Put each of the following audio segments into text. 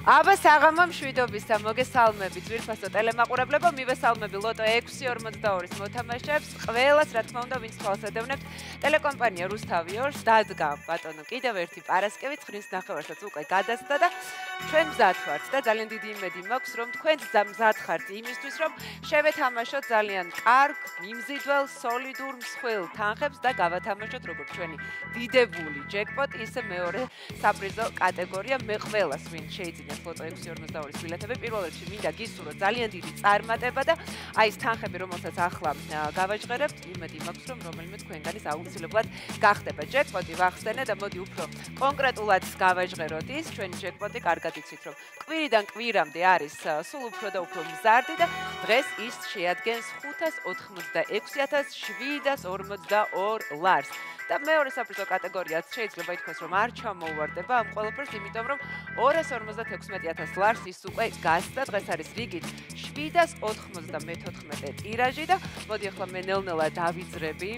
აბა საღამო მშვიდობისა, მოგესალმებით ძვირფასო ტელემაყურებლებო, მივესალმები ლოტო 6.42-ის მოთამაშეებს, ყველას რა თქმა უნდა, ვინც თვალს ადევნებთ, ტელეკომპანია რუსთავი 2-ს დადგა ბატონო კიდევ ერთი პარასკევი, ცხრის ნახევარსაც უკვე გადასცა და ჩვენ მზად ვართ და ძალიან დიდი იმედი მაქვს, რომ თქვენც მზად ხართ იმისთვის, რომ შევეთამაშოთ ძალიან კარგ, მიმზიდველ, სოლიდურ, მსხვილ თანხებს და გავათამაშოთ როგორც ჩვენი დიდებული ჯეკპოტი, ისე მეორე საპრიზო კატეგორია. მე ყველას ვინ შეიძლება ლოტო 6.42-ის ბილეთები პირველ რიგში მინდა გისურვო ძალიან დიდი წარმატება და აი ეს თანხები რომელსაც ახლა გავაჟღერებთ იმედი მაქვს რომ რომელიმე თქვენგანის აუცილებლად გახდება ჯეკპოტი ვახსენე და მოდი უფრო კონკრეტულად გავაჟღეროთ ის ჩვენი ჯეკპოტი კარგად იცით რომ კვირიდან კვირამდე არის სულ უფრო და უფრო მზარდი და დღეს ის შეადგენს 586,742 ლარს და მეორე საპრიზო კატეგორიაც შეიძლება ითქვას რომ არ ჩამოუვარდება ამ ყველაფერს იმიტომ რომ 256,000 ლარს ის უკვე გასცდა დღეს არის რიგით 794 ტირაჟი და მოდი ახლა მე ნელ-ნელა დავიძრები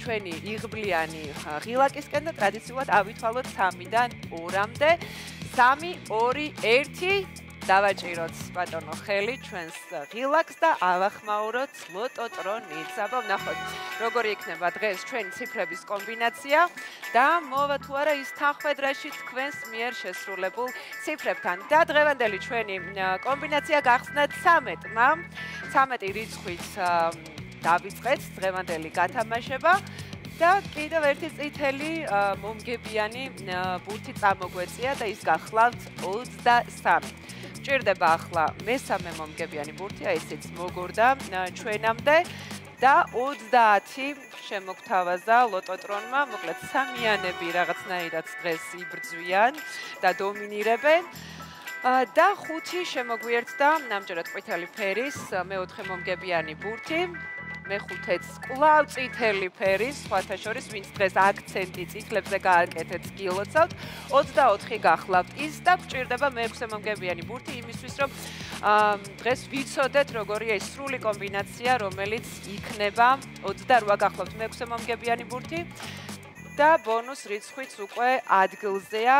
ჩვენი იღბლიანი ღილაკისკენ და ტრადიციულად ავითვალოთ 3-დან 2-მდე 3 2 1 დავაჭიროთ ბატონო ხელი ჩვენს ღილაკს და ავახმაუროთ ლოტოტრონით. აბა ვნახოთ როგორი იქნება დღეს ჩვენი ციფრების კომბინაცია და მოვა თუ არა ის თანხმედრაში თქვენს მიერ შესრულებულ ციფრებთან. და დღევანდელი ჩვენი კომბინაცია გახსნათ 13-მა 13 რიცხვით დავიწყეთ დღევანდელი გათამაშება. და კიდევ ერთი წითელი მომგებიანი ბურთი წამოგვეწია და ის გახლავთ 23. ჭირდება ახლა მესამე მომგებიანი ბურთი, აი ესეც მოგორდა ჩვენამდე და 30 შემოგთავაზა ლოტოტრონმა, მოკლედ სამიანები რაღაცნაირად დღეს იბრძვიან და დომინირებენ. და 5 შემოგვიერთდა ამჯერად ყვითელი ფერის მეოთხე მომგებიანი ბურთი. მეხუთეც კვლავ წითელი ფერის, სხვათა შორის, ვინც დღეს აქცენტი წითლებზე გააკეთეთ, გილოცავთ. 24 გახლავთ ის და გჭირდება მეექვსე მომგებიანი ბურთი იმისთვის, რომ დღეს ვიცოდეთ, როგორია ეს სრული კომბინაცია, რომელიც იქნება 28 გახლავთ მეექვსე მომგებიანი ბურთი და ბონუს რიცხვიც უკვე ადგილზეა.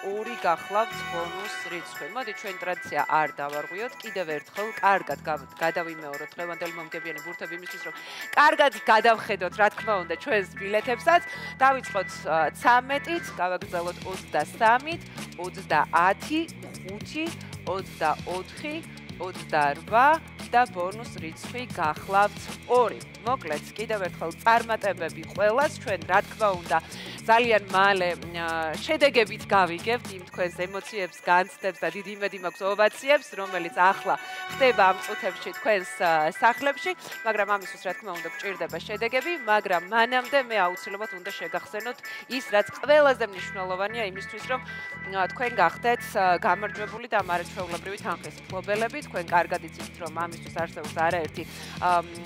2 გახლავთ ბონუს რიცხვი. მოდი ჩვენ ტრადიცია არ დავარღვიოთ. კიდევ ერთხელ კარგად გადავიმეოროთ დღევანდელი მომგებიანი ბურთები იმისთვის, რომ კარგად გადავხედოთ, რა თქმა უნდა, ჩვენს ბილეთებსაც. დავიწყოთ 13-ით, გავაგრძელოთ 23-ით, 30, 5, 24, 28 და ბონუს რიცხვი გახლავთ 2. მოკლედ, კიდევ ერთხელ წარმატებები ყველას, ჩვენ რა თქმა უნდა ძალიან მალე შედეგებით გავიგებთ იმ თქვენს ემოციებს, განცდებს და დიდი იმედი მაქვს ოვაციებს, რომელიც ახლა ხდება ამ წუთებში თქვენს სახლებში, მაგრამ ამისთვის რა თქმა უნდა გჭირდება შედეგები, მაგრამ მანამდე მე აუცილებლად უნდა შეგახსენოთ ის, რაც ყველაზე მნიშვნელოვანია იმისთვის, რომ თქვენ გახდეთ გამარჯვებული და მარაჩვეულებრივი თანხის მფლობელები, თქვენ კარგად იცით, რომ ამისთვის არსებობს არაერთი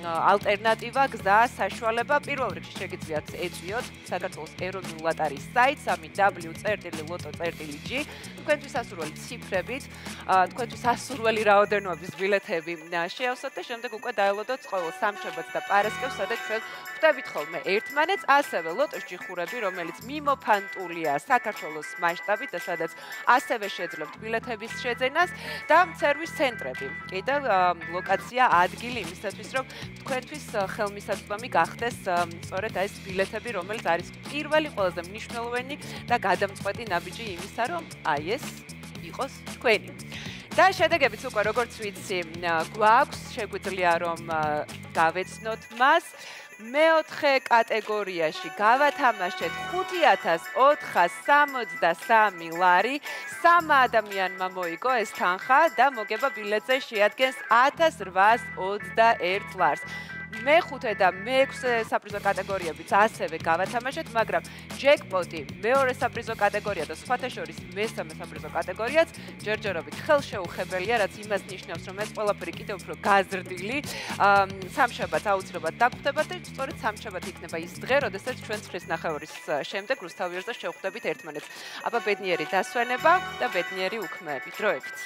ალტერნატივა, გზა, საშუალება. პირველ რიგში შეგიძლიათ ეწვიოთ საქართველოს ეროვნული ლოტარიის საიტს www.loto.g თქვენთვის სასურველი ციფრებით, თქვენთვის სასურველი რაოდენობის ბილეთები შეავსოთ და შემდეგ უკვე დაელოდოთ ყოველ სამშაბათს და პარასკევს, სადაც ჩვენ ხვდებით ხოლმე ერთმანეთს, ასევე ლოტოს ჯიხურები, რომელიც მიმოფანტულია საქართველოს მასშტაბით და სადაც ასევე შეძლებთ ბილეთების შეძენას და მცერვის ცენტრები. კიდევ ლოკაცია, ადგილი იმისათვის, რომ თქვენთვის ხელმისაწვდომი გახდეს სწორედ ეს ბილეთები, რომელიც არის პირველი ყველაზე მნიშვნელოვანი და გადამწყვეტი ნაბიჯი იმისა, რომ აი ეს იყოს თქვენი. და შედეგებიც უკვე როგორც ვიცი, გვაქვს, შეგვიძლია რომ გავეცნოთ მას. მეოთხე კატეგორიაში გავათამაშეთ 5,463 ლარი. 3 ადამიანმა მოიგო ეს თანხა და მოგება ბილეთზე შეადგენს 1,821 ლარს. მეხუთე და მეექვსე საპრიზო კატეგორიებიც ასევე გავათამაშეთ, მაგრამ ჯეკპოტი, მეორე საპრიზო კატეგორია და სხვათა შორის მესამე საპრიზო კატეგორიაც ჯერჯერობით ხელშეუხებელია, რაც იმას ნიშნავს, რომ ეს ყველაფერი კიდევ უფრო გაზრდილი. სამშაბათს აუცილებლად დაგხვდებათ და სწორედ სამშაბათი იქნება ის დღე, როდესაც ჩვენ ცხრის ნახევრის შემდეგ რუსთავი 2-ს შევხვდებით ერთმანეთს. აბა ბედნიერი დასვენება და ბედნიერი უქმეები. დროებით.